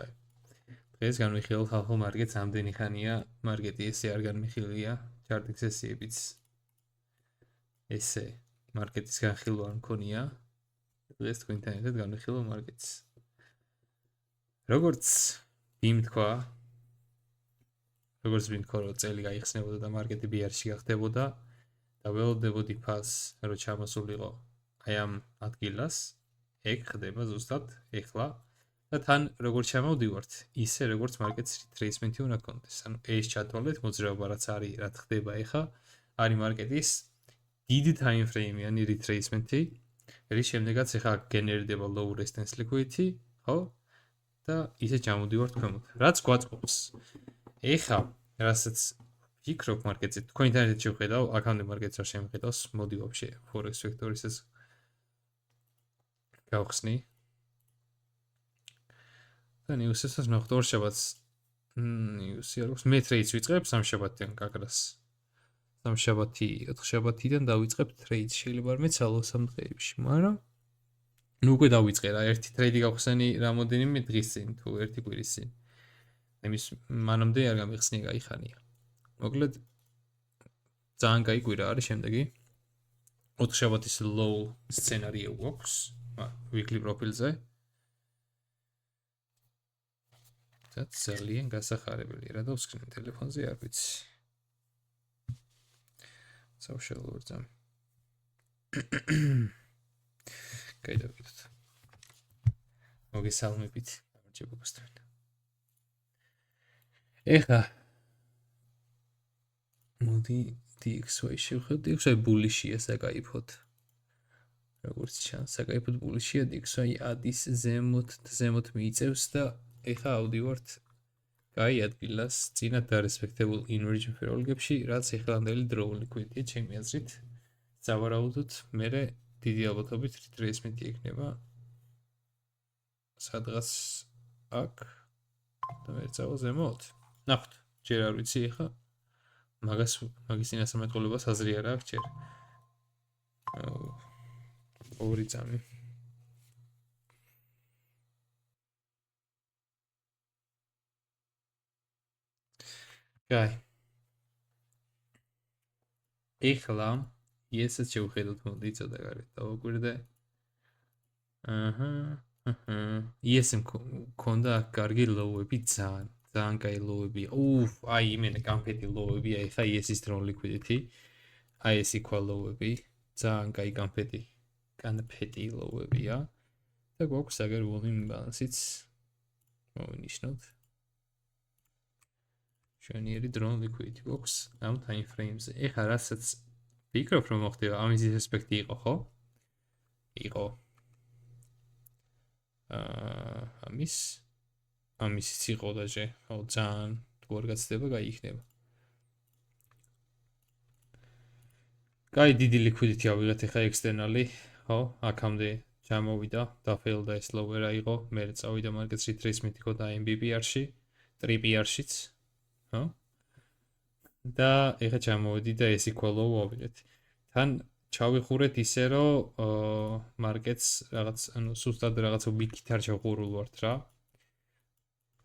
აი. დღეს განვიხილოთ ხალხო მარკეტს ამდენი ხანია, მარკეტი ესე არ განვიხილია, ჩარტის სესიებიც ესე მარკეტის განხილვა არ მქონია. დღეს თქვენთან ერთად განვიხილო მარკეტს. როგორც ვიმთქვა, რომ წელი გაიხსნებოდა და მარკეტი ბიარში გახდებოდა და ველოდებოდი ფას, რომ ჩამოსულიყო აი ამ ადგილას, ეგ ხდება ზუსტად ეხლა და თან როგორც ჩამოვდივართ, ისე როგორც მარკეტს retracement-ი უნდა გქონდეს. ანუ ეს ჩათვალეთ, მოძრაობა რაც არის, რაც ხდება ეხლა, არის მარკეტის დიდი time frame-იანი retracement-ი, რის შემდეგაც ეხლა გენერირდება low resistance liquidity, ხო? და ისე ჩამოვდივართ ქვემოთ. რაც გვაწყობს. ეხლა, რასაც ვფიქრობ მარკეტზე, თქვენთან ერთად შევხედავ, აქამდე მარკეტს არ შემხედავს, მოდი ვაფშე forex vector-ის ეს გავხსნი. და ნიუსესაც ნახოთ ორ შაბათს. ნიუსი არ გვაქვს, მე ტრეიდს ვიწყებ სამშაბათიდან გაგრას. სამშაბათი, 4 შაბათიდან დავიწყებ ტრეიდს. შეიძლება არ მეცალოს ამ დღეებში, მაგრამ ნუ უკვე დავიწყე რა, ერთი ტრეიდი გავხსენი რამოდენიმე დღის წინ, თუ ერთი კვირის წინ. იმის მანამდე არ გამიხსნია გაიხანია. მოკლედ ძალიან კაი კვირა არის შემდეგი. 4 შაბათის low სცენარიო გვაქვს, weekly profile-ზე. და ძალიან გასახარებელია, რა დავსკრინე ტელეფონზე, არ ვიცი. სოციალურ ვერძამ. კაი დავიდოთ. მოგესალმებით, გამარჯობა გასწრებით. ეხლა მოდი DXY შევხედოთ, DXY ბულიშია საკაიფოდ. როგორც ჩანს, საკაიფოდ ბულიშია, DXY ადის ზემოთ მიიწევს და ეხლა ავდივართ კაი ადგილას წინათ დარესპექტებულ inversion ფეროლგებში, რაც ეხლანდელი draw liquidity-ია ჩემი აზრით. სავარაუდოდ, მერე დიდი ალბათობით retracement-ი იქნება სადღაც აქ და მე წავალ ზემოთ. ნახოთ, ჯერ არ ვიცი ეხლა მაგის წინასამეტყველებას აზრი არ აქვს ჯერ. ორი წამი. კაი. ეხლა იესაც შევხედოთ, მოდი ცოტა გარეთ დავაკვირდე. იესემ მქონდა კარგი ლოუები ძალიან კაი ლოუები. აი იმენა კამფეტი ლოუებია, ეხლა იესის draw liquidity. აი ეს equal ლოუები, ძალიან კაი კამფეტი ლოუებია. და გვაქვს აგერ volume balance-იც მოვინიშნოთ. შვენიერი draw liquidity გვაქვს ამ time frame-ზე. ეხლა რასაც ვფიქრობ რომ მოხდება, ამის ასპექტი იყო, ხო? იყო. ამისიც იყო დაჟე, ხო, ძალიან თუ არ გაცდება, კაი იქნება. კაი დიდი liquidity ავიღეთ ეხლა externally, ხო? აქამდე ჩამოვიდა, დაფეილდა ეს lower-ა იყო, მე წავიდა markets retracement იყო და MBBR-ში, 3PR-შიც, ხო? და ეხლა ჩამოვედი და ეს equal low ავიღეთ. თან ჩავიხურეთ ისე რომ markets რაღაც ანუ სუსტად რაღაც week-ით არ ჩავხურულ ვართ რა.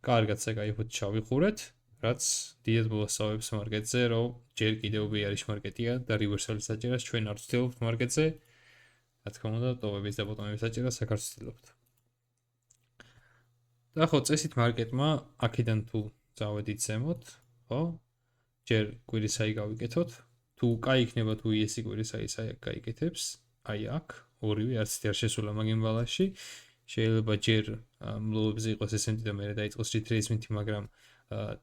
კარგად საკაიფოდ ჩავიხურეთ, რაც დიდად მოვასწავებს markets-ზე, რომ ჯერ კიდევ bearish market-ია და reversal-ის საჭირას ჩვენ არ ვცდილობთ market-ზე. რა თქმა უნდა, ტოვების და ბოტომების საჭირას აქ არ ვცდილობთ. და ხო, წესით market-მა აქედან თუ წავედით ზემოთ, ხო? ჯერ კვირისაი გავიკეთოთ. თუ კაი იქნება თუ ESI კვირისაის აი აქ გაიკეთებს, აი აქ, ორივე არც არ შესულა მაგ იმ ბალანსში. შეიძლება ჯერ ლოუებზე იყოს SMT და მერე დაიწყოს retracement-ი, მაგრამ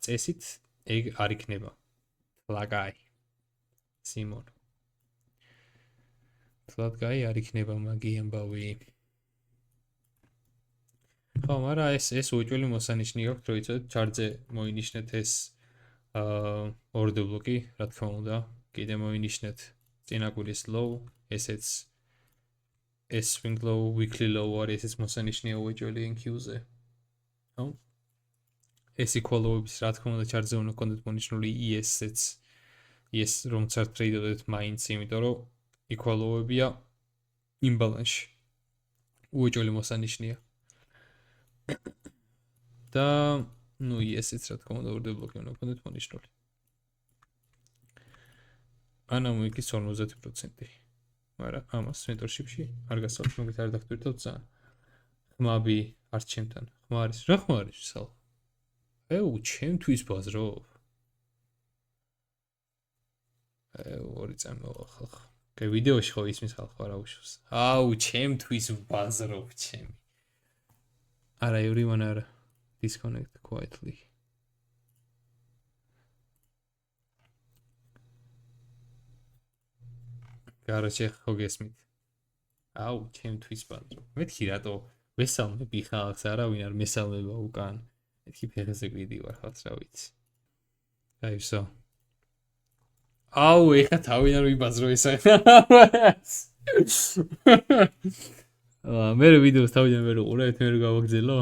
წესით ეგ არ იქნება. ლაგაი. სიმონ. ლაგაი არ იქნება მაგი ამბავი. ხო, მაგრამ ეს უჭველი მოსანიშნი გაქვთ, რომ იცოდეთ, ჩარტზე მოინიშნეთ ეს ორდერ ბლოკი, რა თქმა უნდა, კიდე მოინიშნეთ წინა კვირის low, ესეც ეს swing low, weekly low არის, ესეც მოსანიშნია უჭველი NQ-ზე. ხო? ეს equal low-ების რა თქმა უნდა ჩარტზე უნდა გქონდეთ მონიშნული ES-იც. ES რომც არ ტრეიდოდეთ მაინც, იმიტომ რომ equal low-ებია იმბალანსში. უჭველი მოსანიშნია. და ნუ ES-იც რა თქმა უნდა ორდერ ბლოკი უნდა გქონდეთ მონიშნული. ანა მოიქის 50%. მაგრამ ამას mentorship-ში არ გასწავლთ, მოგეთ არ დაგტვირთოთ ძალიან. ხმაბი არც ჩემთან. ხმა არის. რა ხმა არის სალ? ჩემთვის ბაზრობ. ორი წამოვა ხალხ. ვიდეოში ხო ისმის ხალხ არა უშავს. ჩემთვის ბაზრობ ჩემი. არა everyone არა. Disconnect quietly. Короче, ხო გესმით. ჩემთვის ბაზრობ. მეთქი რატო მესალმები ხალხს არავინ არ მესალმება უკან. მეთქი ფეხზე გვიდი ვარ ხალხს რა ვიცი. აი ვსო. ეხა თავი არ ვიბაზრო ესა. მე ვიდეოს თავიდან ვერ უყურებთ, მე რო გავაგზელო.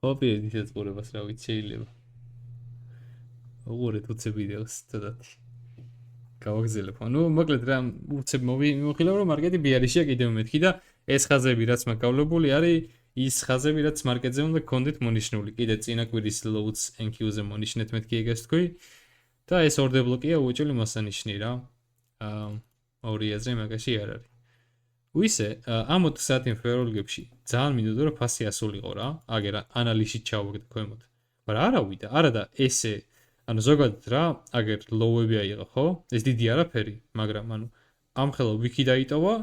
ოპიედი შეწყურებას რა ვიცი შეიძლება. უყურეთ უცებ ვიდეოს ცოტათი. გავაგზელებ. ნუ მოკლედ რა უცებ მოვიხილავ რომ მარკეტი ბიარიშია კიდევ მეთქი და ეს ხაზები რაც მაკავლებული არის ის ხაზები რაც მარკეტზე უნდა გქონდეთ მონიშნული. კიდე წინა კვირის loads NQ-ზე მონიშნეთ მეთქი ეგეს თქვი. და ეს ორდერ ბლოკია უეჭველი მოსანიშნი რა. ორი აზრი მაგაში არ არის. ვისე, ამ 20 საათიან ფეროლგებში ძალიან მინდოდა რომ ფასი ასულიყო რა. აგერ ანალიზში ჩავაგდე ქვემოთ. მაგრამ არა ვიდა, არა და ესე ანუ ზოგადად რა, აგერ ლოუები აიღო, ხო? ეს დიდი არაფერი, მაგრამ ანუ ამ ხელა ვიკი დაიტოვა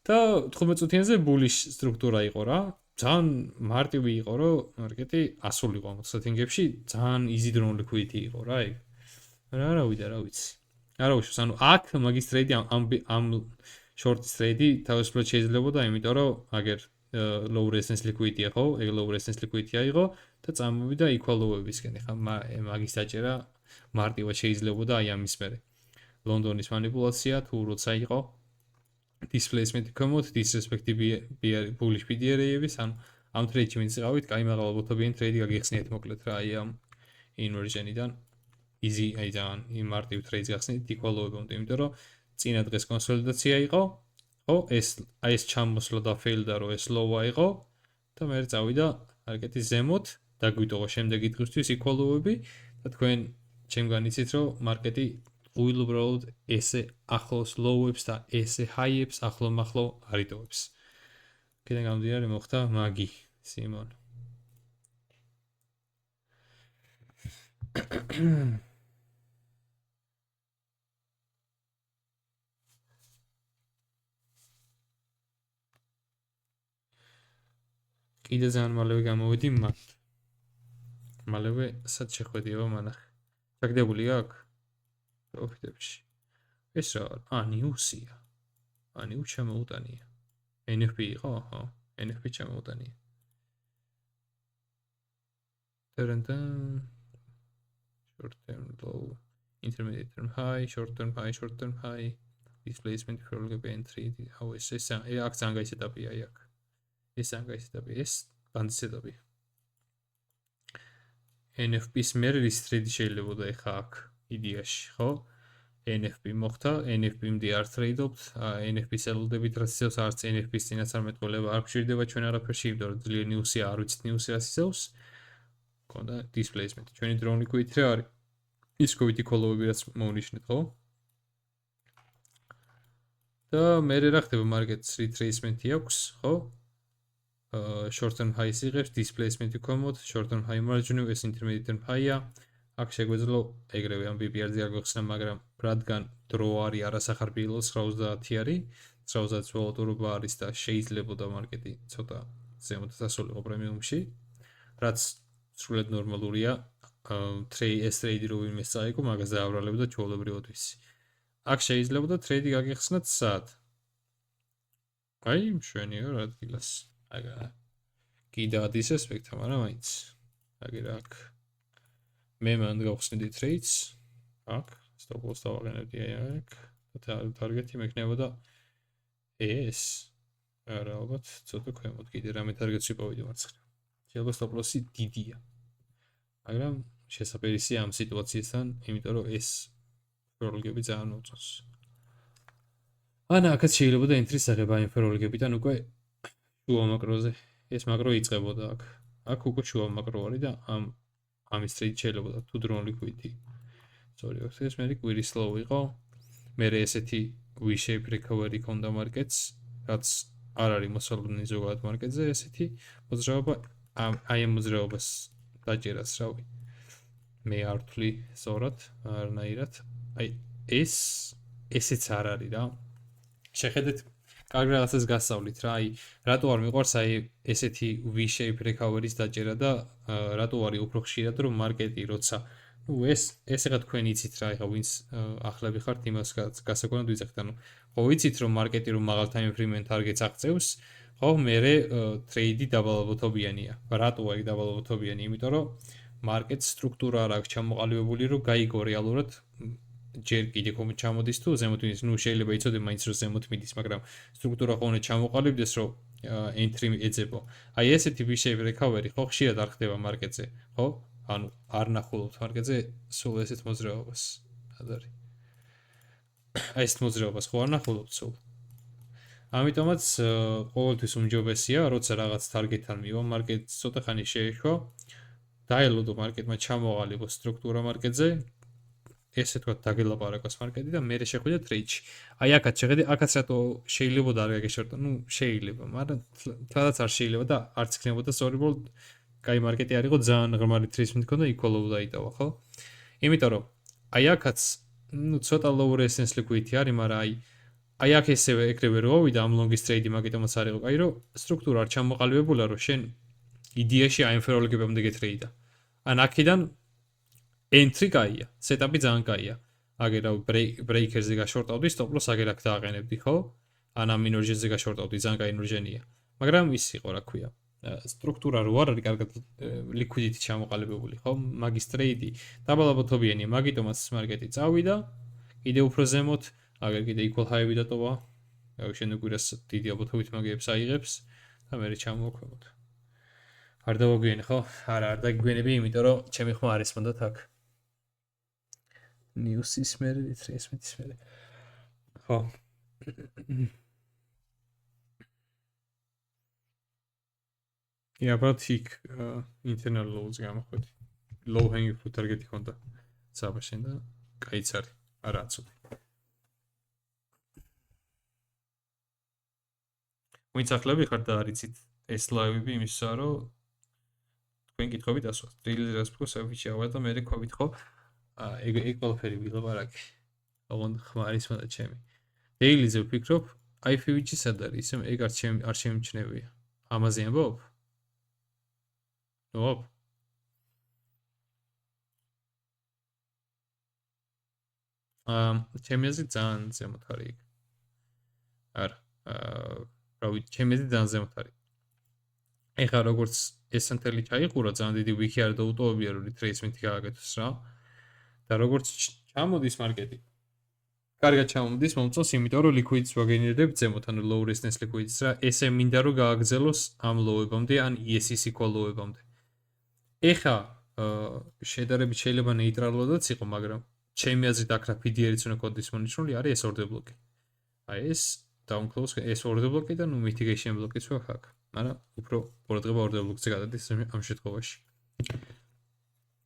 და 15 წუთიანზე ბულიsh სტრუქტურა იყო რა. ძალიან მარტივი იყო რომ მარკეტი ასულიყო ამ 20 საათიანებში, ძალიან easy drone liquidity იყო რა ეგ. რა ვიდა რა ვიცი. არა უშავს, ანუ აქ მაგის ტრეიდი ამ short trade-ი თავისუფლად შეიძლებოდა, იმიტომ რომ აგერ low resistance liquidity-ია ხო? ეგ low resistance liquidity აიღო და წამოვიდა equal low-ებისკენ. ხა მაგის დაჭერა მარტივად შეიძლებოდა აი ამის მერე. ლონდონის манипуляცია თუ როცა იყო displacement commode, disrespective bullish PDR-ების, ანუ ამ ტრეიდში მიწიყავით, კაი მაღალობოთობიანი ტრეიდი გაგიხსნიეთ მოკლედ რა, აი ამ inversion-იდან easy აი ძალიან იმ მარტივ ტრეიდს გახსნით equal low-ებამდე, იმიტომ რომ წინა დღეს კონსოლიდაცია იყო, ხო, ეს ჩამოსვლა და failed-ა რომ ეს low აიღო და მე წავიდა მარკეტი ზემოთ, დაგვიტოვა შემდეგი დღისთვის equal low-ები და თქვენ ჩემგან იცით რომ მარკეტი უბრალოდ ესე ახლოს low-ებს და ესე high-ებს ახლო-მახლო არიტოვებს. კიდე გამომდინარე მოხდა მაგი, სიმონ. კიდე ძალიან მალევე გამოვედი მათ. მალევე სად შეხვედიო მანახე. ჩაგდებული აქ პროფიტებში. ეს რა არის? ნიუსია. ნიუ ჩამოუტანია. NFP იყო, ხო? NFP ჩამოუტანია. Turn short term low, intermediate term high, short term high, displacement for entry. ეს აქ ძალიან გაი setup-ია აქ. ეს ამგაი setup-ი, ეს ბანდის setup-ი. NFP-ს მე რის-ტრეიდი შეიძლებოდა ეხა აქ იდეაში, ხო? NFP მოხდა, NFP-მდე არ ტრეიდობთ, NFP-ს ელოდებით, რაც ისევს არც NFP-ს წინაც არ მეტყველება, არ გვჭირდება ჩვენ არაფერში, იმიტომ რომ ძლიერ ნიუსია, არ ვიცით ნიუსი რას ისევს. კონდა displacement. ჩვენი drone liquidity რა არის? ის liquidity call-ები რაც მოვნიშნეთ, ხო? და მე რა ხდება მარკეტს retracement-ი აქვს, ხო? Short term high იღებს, displacement commode, short term high margin, ეს intermediate term high-ია. აქ შეგვეძლო ეგრევე ამ BPR-ზე არ გვეხსნა, მაგრამ რადგან დრო არის არასახარბიელო 90 არის, 90 ვოლატურობა არის და შეიძლებოდა მარკეტი ცოტა ზემოთ დასულიყო პრემიუმში, რაც სრულად ნორმალურია. ეს ტრეიდი რო ვინმე წაიღო, მაგას დააბრალებდა ჩვეულებრივად ვიცი. აქ შეიძლებოდა ტრეიდი გაგიხსნათ სად? აი, მშვენიო რა ადგილას. აგა კიდე ადის ესპექტა, მაგრამ მაინც. აგერ აქ მე მანდ გავხსნიდი ტრეიდს. აქ stop loss დავაყენებდი აქ. და ტარგეტი მექნებოდა ეს. არა, ალბათ ცოტა ქვემოთ კიდე რამე ტარგეტს ვიპოვიდი მარცხნივ. შეიძლება stop loss-ი დიდია. მაგრამ შესაძლებელია ამ სიტუაციასთან, იმიტომ რომ ეს ფეროლგები ძალიან მოწონს. აქაც შეიძლება და entry-ს აღება იმ ფეროლგებიდან უკვე შუა მაკროზე. ეს მაკრო იწყებოდა აქ. აქ უკვე შუა მაკრო არის და ამის ტრეიდი შეიძლება თუ drone liquidity. Sorry, ეს მე კვირის slow იყო. მე ესეთი V-shape recovery ქონდა მარკეტს, რაც არ არის მოსალოდნელი ზოგადად მარკეტზე ესეთი მოძრაობა აი ამ მოძრაობას დაჭერას, რავი. მე არ ვთვლი სწორად, არანაირად. აი ესეც არ არის რა. შეხედეთ კარგ რაღაცას გასწავლით რა, აი რატო არ მიყვარს აი ესეთი V-shape recovery-ის დაჭერა და რატო არის უფრო ხშირად რომ მარკეტი როცა ეს ეხა თქვენ იცით რა, ეხა ვინც ახლები ხართ იმას გასაგონად ვიძახთ, ანუ ხო ვიცით რომ მარკეტი რომ მაღალ time frame-ენ targets აღწევს, ხო მე ტრეიდი დაბალობოთობიანია. რატო აი დაბალობოთობიანი? იმიტომ რომ მარკეტს სტრუქტურა არ აქვს ჩამოყალიბებული, რომ გაიგო რეალურად ჯერ კიდე კომ ჩამოდის თუ ზემოთ მიდის, ნუ შეიძლება იცოდე მაინც რომ ზემოთ მიდის, მაგრამ სტრუქტურა ხოლმე ჩამოყალიბდეს, რომ entry ეძებო. აი ესეთი V-shape recovery ხო ხშირად არ ხდება მარკეტზე, ხო? ანუ არ ნახულობთ მარკეტზე სულ ესეთ მოძრაობას. რა არის? აი ეს მოძრაობას ხო არ ნახულობთ სულ. ამიტომაც ყოველთვის უმჯობესია, როცა რაღაც target-თან მივა მარკეტს ცოტა ხანი შეეშვა, დაელოდო მარკეტმა ჩამოყალიბოს სტრუქტურა მარკეტზე. ესე თქვა დაგელაპარაკოს მარკეტი და მე შეხვიდე ტრეიდში. აი აქაც შეხედე, აქაც რატო შეიძლება და არ გაგეშორტო? ნუ შეიძლება, მაგრამ თვალაც არ შეიძლება და არც იქნებოდა სწორი ბოლო. კაი მარკეტი არ იყო, ძალიან ღრმალი ტრეისმენტი მქონდა, equal-ով დაიტოვა, ხო? იმიტომ რომ აი აქაც ნუ ცოტა low resistance liquidity არის, მაგრამ აი აქ ესევე ეგრევე რო ავიდა ამ long-ის ტრეიდი მაგიტომაც არ იყო, კაი, რომ სტრუქტურა არ ჩამოყალიბებულა, რომ შენ იდეაში აი ამ ფეროლოგებამდე გეტრეიდა. ან აქედან entry კაია, setup-ი ძალიან კაია. აგერ რა breakers-ზე გაშორტავდი, stop loss აგერ აქ დააყენებდი, ხო? ან ამ inversion-ზე გაშორტავდი, ძალიან კაი inversion-ია. მაგრამ ის იყო, რა ქვია, სტრუქტურა რო არ არის კარგად liquidity ჩამოყალიბებული, ხო? მაგის ტრეიდი დაბალობოთობიანია, მაგიტომაც მარკეტი წავიდა, კიდე უფრო ზემოთ, აგერ კიდე equal high-ები დატოვა. შენ უგვირას დიდი ალბათობით მაგებს აიღებს და მე ჩამოვქვემოთ. არ დავაგვიანე, ხო? არა, არ დაგგვიანები, იმიტომ რომ ჩემი ხმა არის მონდათ აქ. News-ის მე ტრეისმენტის მე. ხო. About hick internal lows გამოხვედი. Low hanging fruit target-ი ხონდა. საბაშენ და კაიც არის. არა აცოდი. ვინც ახლები ხარ და არიცით ეს live-ები იმისა, რომ თქვენ კითხვები დასვათ. Daily Raspberry service-ი ავა და მე რეკობით ხო? ეგ ყველაფერი ვილაპარაკე. ოღონდ ხმარის მონდა ჩემი. Daily-ზე ვფიქრობ, IFVG სად არის? ისე ეგ არ შემჩნევია. ამაზე ამბობ? ოპ. ჩემი აზრით ძალიან ზემოთ არის იქ. არა. რავი, ჩემი აზრით ძალიან ზემოთ არის. ეხლა როგორც ეს მთელი ჩაიყურა, ძალიან დიდი ვიქი არ დაუტოვებია, რომ retracement-ი გააკეთოს რა. და როგორც ჩამოდის მარკეტი. კარგად ჩამოდის მომწონს, იმიტომ რომ liquidity ვაგენერებ ზემოთ, ანუ low resistance liquidity რა, ესე მინდა რომ გააგრძელოს ამ low-ებამდე, ან ESC equal low-ებამდე. ეხლა შედარებით შეიძლება ნეიტრალურადაც იყო, მაგრამ ჩემი აზრით აქ რა PDR-იც უნდა ქონდეს მონიშნული, არის ეს order block. აი ეს down close, ეს order block და ნუ mitigation block-იც ვაქ აქ. მაგრამ უფრო ყურადღება order block-ზე გადადის ამ შემთხვევაში.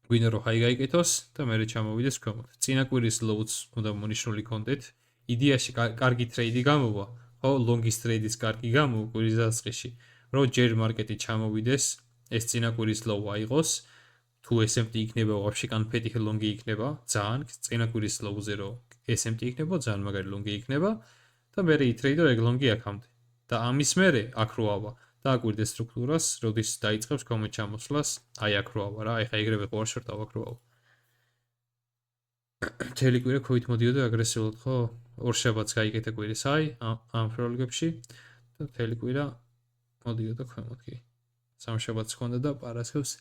გვინდა რომ high გაიკეთოს და მე ჩამოვიდეს ქვემოთ. წინა კვირის low-ს უნდა მონიშნული კონდეთ. იდეაში კარგი ტრეიდი გამოვა, ხო, long-ის ტრეიდის კარგი გამოვა კვირის დასაწყისში, რომ ჯერ მარკეტი ჩამოვიდეს, ეს წინა კვირის low აიღოს, თუ SMT იქნება ვაფშე კანფეტი long-ი იქნება, ძალიან წინა კვირის low-ზე რომ SMT იქნება, ძალიან მაგარი long-ი იქნება და მე იტრეიდო ეგ long-ი აქამდე. და ამის მერე აქ რო ავა და აკვირდე სტრუქტურას, როდის დაიწყებს კომენტ ჩამოსვლას, აი აქ რო ავა რა, ეხა ეგრევე ყوار შორტ ავა აქ რო ავა. მთელი კვირა ქოით მოდიოდა აგრესიულად, ხო? ორ შაბათს გაიკეთე კვირის აი ამ ფროლგებში და მთელი კვირა მოდიოდა ქვემოთ კი. სამ შაბათს ხონდა და პარასხევს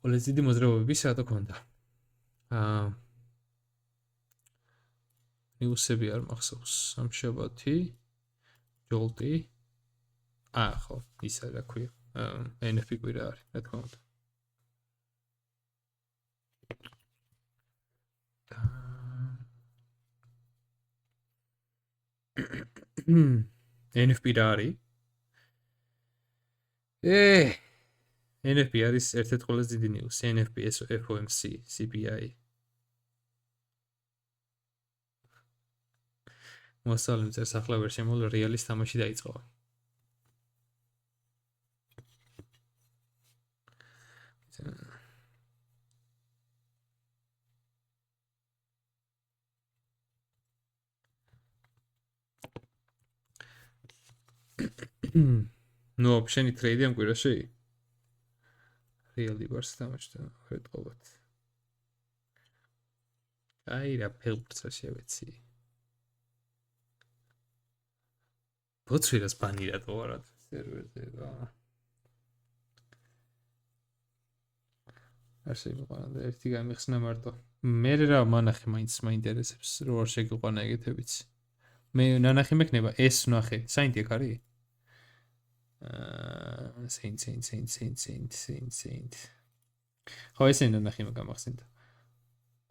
ყველაზე დიდი მოძრაობები საათო ხონდა. ნიუსები არ მახსოვს. სამ შაბათი ჯოლტი ხო, ისა რა ქვია. NFP კვირა არის, რა თქმა უნდა. NFP რა არის? NFP არის ერთ-ერთი ყველაზე დიდი ნიუსი, NFP, FOMC, CPI. მოსწავლემ წერს ახლა ვერ შემოვლ რეალის თამაში დაიწყო. ნუ ოპშენი ტრეიდი ამ კვირაში? რეალი ბარს თამაშდა, ვეთყობათ. აი რა ფეხბურთს შევეცი. ბოცვირას ბანი რატო არა სერვერზე რა. არ შეგვიყვანა და ერთი გამიხსნა მარტო. მე რა მანახე მაინც მაინტერესებს რო არ შეგვიყვანა ეგეთებიც. მე ნანახი მექნება ეს ვნახე. საინტი აქ არის? Saint. ხო ესე ნანახი მაგამახსენდა.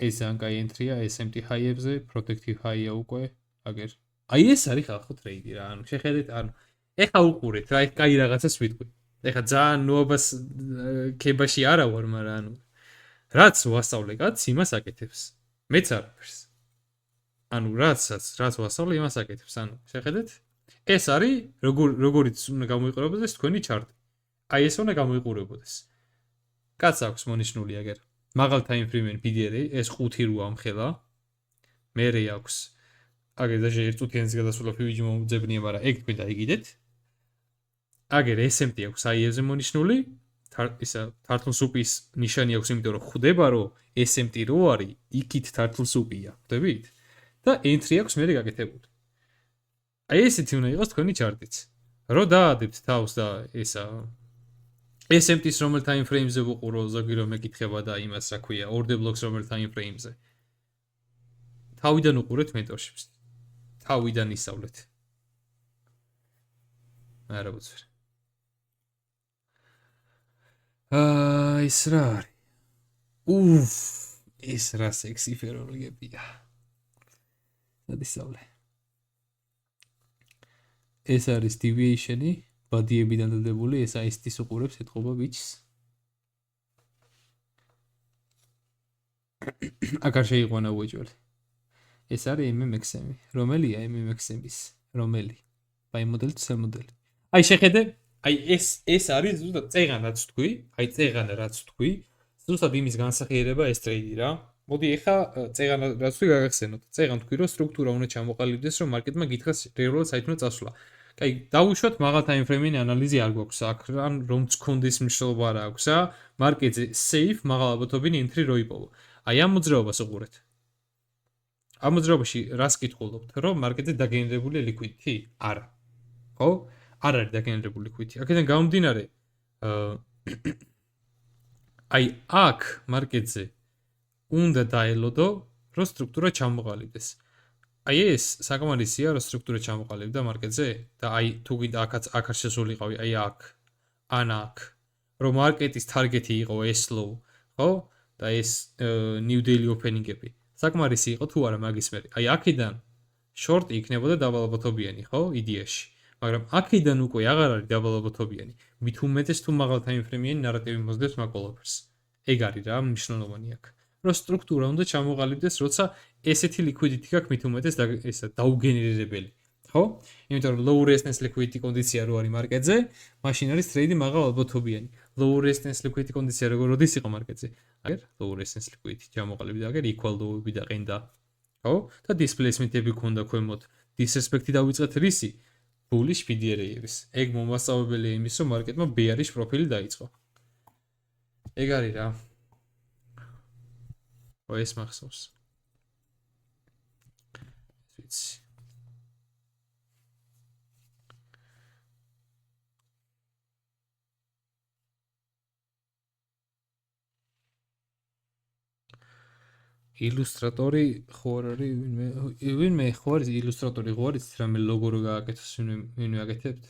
ეს ძალიან კაი ენტრია SMT high-ებზე, protective high-ია უკვე, აგერ. აი ეს არის ხალხო ტრეიდი რა, ანუ შეხედეთ, ანუ ეხა უყურეთ რა, ეს კაი რაღაცას ვიტყვი. ეხა ძალიან ნუობას ქებაში არა ვარ, მაგრამ ანუ რაც ვასწავლე კაც, იმას აკეთებს. მეც არაფერს. ანუ რაც ვასწავლე, იმას აკეთებს. ანუ შეხედეთ, ეს არის როგორიც უნდა გამოიყურებოდეს თქვენი ჩარტი. აი ეს უნდა გამოიყურებოდეს. კაც აქვს მონიშნული აგერ. მაღალ time frame-ენ PDR-ი, ეს 5 როა ამხელა. მერე აქვს. აგერ და ერთ წუთიანის გადასვლა PVG მომძებნია, მაგრამ ეგ თქვენ დაიგიდეთ. აგერ SMT აქვს AI-ზე მონიშნული, turtle soup-ის ნიშანი აქვს, იმიტომ რომ ხვდება, რომ SMT რო არის, იქით turtle soup-ია, ხვდებით? და entry აქვს მერე გაკეთებული. აი ესეთი უნდა იყოს თქვენი ჩარტიც. რო დაადებთ თავს და ესა SMT-ს რომელ time frame-ზე ვუყურო, ზოგი რომ მეკითხება და იმას რა ქვია, order blocks რომელ time frame-ზე. თავიდან უყურეთ mentorship-ს. თავიდან ისწავლეთ. არა უცებ. ეს რა არის? ეს რა სექსი ფეროლოგებია. დისავლე. ეს არის deviation-ი, ბადიებიდან დადებული, ეს IST-ს უყურებს, ეთყობა ბიჩს. აქ არ შეიყვანა უეჭველი. ეს არის MMXM-ი. რომელია MMXM-ის? რომელი? აი მოდელი თუ მოდელი. აი შეხედე, აი ეს არის ზუსტად წეღან რაც თქვი, აი წეღან რაც თქვი, ზუსტად იმის განსახიერება ეს ტრეიდი რა. მოდი ეხა წეღან რაც თქვი გაგახსენოთ. წეღან თქვი რომ სტრუქტურა უნდა ჩამოყალიბდეს, რომ მარკეტმა გითხრას რეალურად საით უნდა წასვლა. კაი, დავუშვათ მაღალ time frame-იანი ანალიზი არ გვაქვს აქ, ან რომ გქონდეს მნიშვნელობა რა აქვს, მარკეტზე safe მაღალ ალბათობიანი entry რო იპოვო. აი ამ მოძრაობას უყურეთ. ამ მოძრაობაში რას კითხულობთ, რომ მარკეტზე დაგენერებული liquidity? არა. ხო? არ არის დაგენერებული liquidity. აქედან გამომდინარე, აი აქ მარკეტზე უნდა დაელოდო, რომ სტრუქტურა ჩამოყალიბდეს. აი ეს საკმარისია, რომ სტრუქტურა ჩამოყალიბდა მარკეტზე და აი თუ გინდა აქაც აქ შესულიყავი, აი აქ, ან აქ, რომ მარკეტის თარგეტი იყო ეს low, ხო? და ეს new daily opening-ები. საკმარისი იყო თუ არა მაგის მერე. აი აქედან short იქნებოდა დაბალაბათობიანი, ხო? იდეაში. მაგრამ აქედან უკვე აღარ არის დაბალაბათობიანი. მით უმეტეს თუ მაღალ time frame-იანი ნარატივი მოძებს მაგ ყველაფერს. ეგ არის რა მნიშვნელოვანი აქ. რომ სტრუქტურა უნდა ჩამოყალიბდეს, როცა ესეთი liquidity გაქვს მით უმეტეს ესა დაუგენერირებელი. ხო? იმიტომ რომ low resistance liquidity კონდიცია რო არის მარკეტზე, მაშინ არის ტრეიდი მაღალ ალბათობიანი. low resistance liquidity კონდიცია როდის იყო მარკეტზე? აგერ low resistance liquidity ჩამოყალიბდა, აგერ equal low-ები დაყენდა. ხო? და displacement-ები ქონდა ქვემოთ. disrespect-ი დავიწყეთ რისი? bullish PDR-ის. ეგ მომასწავებელია იმის, რომ მარკეტმა bearish პროფილი დაიწყო. ეგ არის რა. ეს მახსოვს. ვიცი. ილუსტრატორი ხო არ არის ვინმე ხო არის ილუსტრატორი ხო არის რამე ლოგო რო გააკეთოს ვინმე აკეთებთ?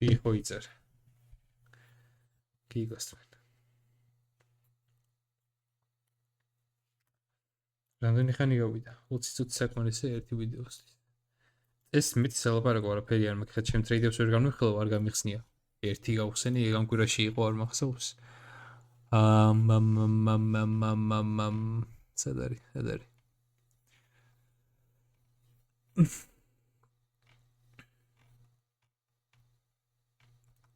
კი ხო იწერა. კი გასწრეთ. რამდენი ხანი გავიდა? 20 წუთი საკმარისია ერთი ვიდეოსთვის. ეს მით სალაპარაკო არაფერი არ მეკითხა, ჩემ ტრეიდებს ვერ გამიხილო, არ გამიხსნია. ერთი გავხსენი, ეგ კვირაში იყო არ მახსოვს. სად არის?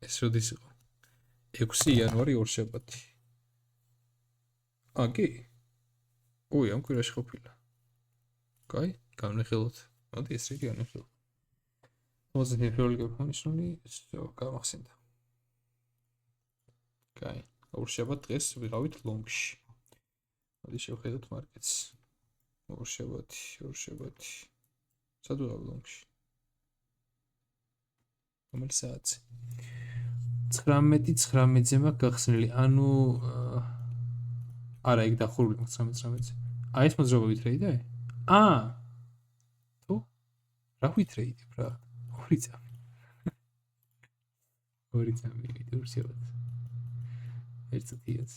ეს როდის იყო? 6 იანვარი ორშაბათი. კი? ой, ამ კვირაში ყოფილა. კაი, გამნახილოთ. მოდი ეს რიგი განვიხილოთ. 20 ფებრუარი გაფონიშნული, გამახსენდა. კაი, ორშაბათ დღეს ვიყავით ლონგში. მოდი შევხედოთ მარკეტს. ორშაბათი. სად ვიყავ ლონგში? რომელი საათი? 19:19-ზე მაქვს გახსნილი. ანუ არა, იქ დახურული 19:19-ზე. ეს მოძრაობებით რეიდე? თუ? რა ვითრეიდებ რა? 2 წამი. 2 წამი ვიდურსებად. 1 წუთიაც.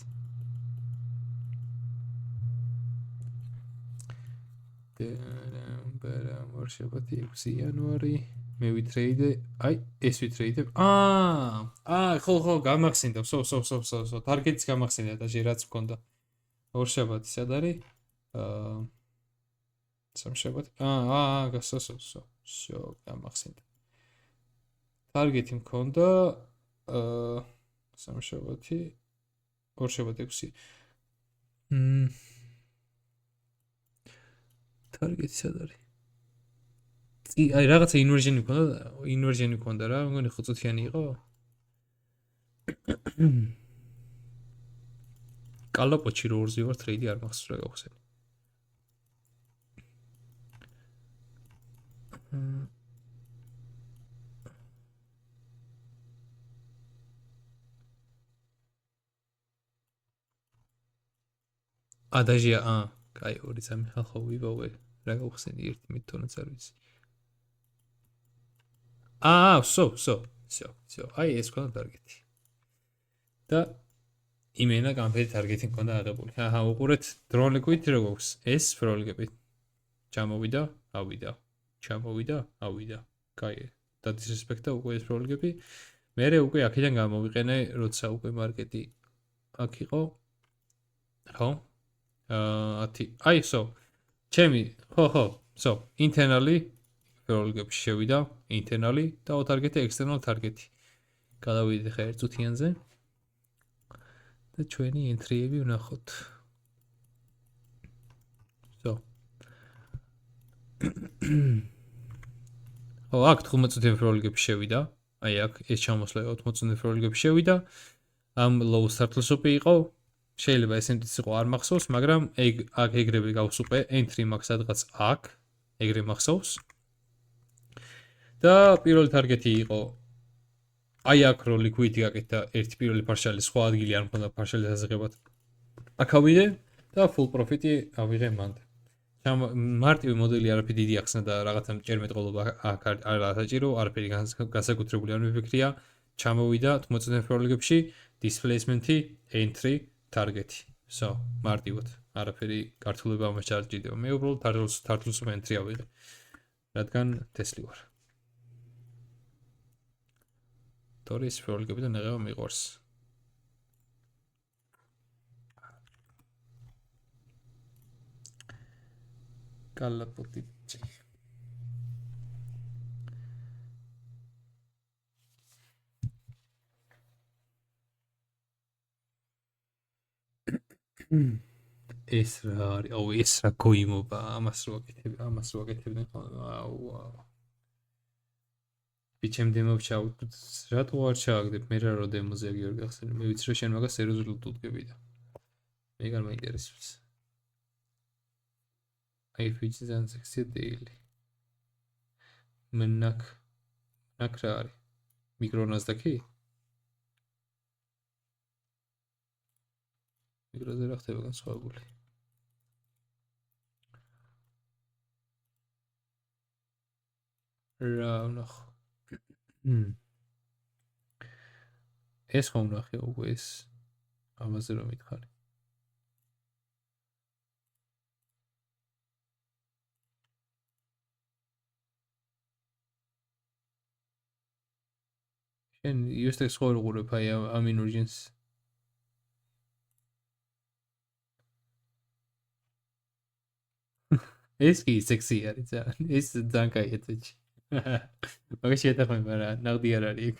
ორშაბათი 6 იანვარი. მე ვითრეიდე, ეს ვითრეიდებ. ხო, გამახსენდა. სო. ტარგეტიც გამახსენდა და ჟე რაც მქონდა. ორშაბათი სად არის? სამშაბათი. სო, გამახსენდა. ტარგეტი მქონდა სამშაბათი, ორშაბათი 6. ტარგეტი სად არის? რაღაცა ინვერჟენი მქონდა რა, მგონი 5 წუთიანი იყო. კალაპოჩი რო ორზე ვარ ტრეიდი არ მახსოვს რა გავხსენი. დაჟია, კაი, 2 წამი ხალხო ვიბავე. რა გავხსენი ერთი მეთონაც არ ვიცი. სო. ეს ქონდა ტარგეტი. და იმენა გამფერი ტარგეტი მქონდა აღებული. უყურეთ დრონ liquidity რო გვაქვს. ეს ფროლგები. ჩამოვიდა, ავიდა. კაი, და disrespect-ა უკვე ეს ფროლგები. მერე უკვე აქედან გამოვიყენე, როცა უკვე მარკეტი აქ იყო. ხო? 10. სო. ჩემი, სო, internally ფროლგები შევიდა, internally და target-ი external target-ი. გადავიდეთ ხა 1 წუთიანზე. და ჩვენი entry-ები ვნახოთ. სო. აქ 15 წუთიანი ფროლგები შევიდა. აქ ეს ჩამოსვლა 80 წუთიანი ფროლგები შევიდა. ამ low start loss-ი იყო. შეიძლება SMT-ც იყო არ მახსოვს, მაგრამ აქ ეგრევე გავსუყე, entry max სადღაც აქ, ეგრე მახსოვს. და პირველი ტარგეტი იყო აქ რო liquidity გაკეთდა ერთი პირველი partial სხვა ადგილი არ მქონდა partial დასაღებად. აქ ავიდე და full profit-ი ავიღე მანდ. მარტივი მოდელი არაფერი დიდი ახსნა და რაღაცა ჭერმეტყოლობა აქ არ დაჭირო, არაფერი განსაკუთრებული არ მიფიქრია. ჩამოვიდა 80 ფროლგებში, displacement-ი, entry, target-ი. So, მარტივად. არაფერი გართულება ამას არ ჭირდება. მე უბრალოდ target-ს entry ავიღე. რადგან თესლი ვარ. თორის ფროლგებიდან აღება მიყვარს. კალაპოტიჩი. ეს რა არის? ეს რა გოიმობა, ამას რო აკეთებდნენ ხოლმე. ბიჩემ დემო ჩავუდგეთ. რატო არ ჩააგდებ? მე რა რო დემოზე აგიორ გახსენე. მე ვიცი რომ შენ მაგას სერიოზულად უტკები და. მე გარ მაინტერესებს. ფიჩი transaction daily. მენაკ რა არის? მიკრონასდაკი? მიკროზე რა ხდება განსხვავებული? რა ვნახო? ეს ხომ ნახე უკვე ეს ამაზე რომ მითხარი. შენ იუსტექს ხო უყურებ აი ამინ ურჯენს? ეს კი სექსი არის ძალიან. ეს ძალიან კაია წეჩი. მაგაში ეთახმება, მაგრამ ნაღდი არ არის ეგ.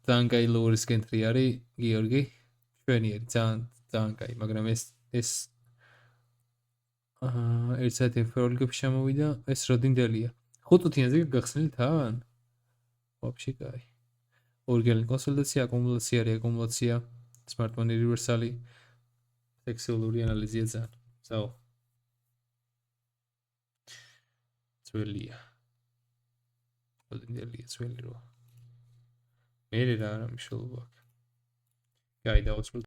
ძალიან კაი ლოურის კენტრი არის, გიორგი. ჩვენიერი, ძალიან კაი, მაგრამ ეს ერთ საათი ინფროლიგებში შემოვიდა, ეს როდინდელია. 5 წუთიანზე გახსნილი თან? ვაფშე კაი. ორიგინალური კონსოლიდაცია, აკუმულაცია, smartphone universal-ი, სექსუალური ანალიზია ძალიან. ზაო. ძველია. როდინდელია ძველი რო. მე რა მნიშვნელობა აქვს? კაი, დავაწყოთ.